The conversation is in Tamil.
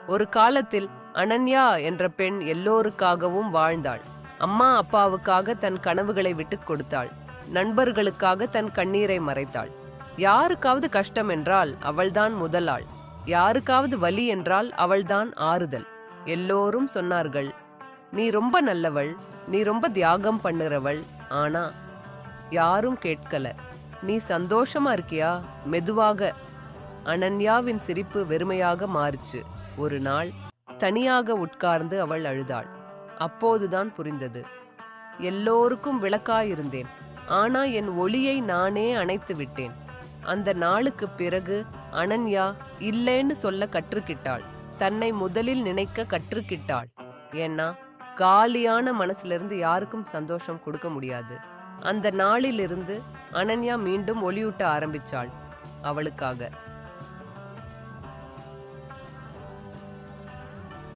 ஒரு காலத்தில் அனன்யா என்ற பெண் எல்லோருக்காகவும் வாழ்ந்தாள். அம்மா அப்பாவுக்காக தன் கனவுகளை விட்டுக் கொடுத்தாள். நண்பர்களுக்காக தன் கண்ணீரை மறைத்தாள். யாருக்காவது கஷ்டம் என்றால் அவள்தான் முதலாள். யாருக்காவது வலி என்றால் அவள்தான் ஆறுதல். எல்லோரும் சொன்னார்கள், நீ ரொம்ப நல்லவள், நீ ரொம்ப தியாகம் பண்ணுறவள். ஆனா யாரும் கேட்கல. நீ சந்தோஷமா இருக்கியா? மெதுவாக. அனன்யாவின் சிரிப்பு வெறுமையாக மாறுச்சு. ஒரு நாள் தனியாக உட்கார்ந்து அவள் அழுதாள். அப்போதுதான் புரிந்தது, எல்லோருக்கும் விளக்காயிருந்தேன், ஆனா என் ஒளியை நானே அணைத்து விட்டேன். அந்த நாளுக்கு பிறகு அனன்யா இல்லேன்னு சொல்ல கற்றுக்கிட்டாள். தன்னை முதலில் நினைக்க கற்றுக்கிட்டாள். ஏன்னா காலியான மனசிலிருந்து யாருக்கும் சந்தோஷம் கொடுக்க முடியாது. அந்த நாளிலிருந்து அனன்யா மீண்டும் ஒளியூட்ட ஆரம்பிச்சாள், அவளுக்காக.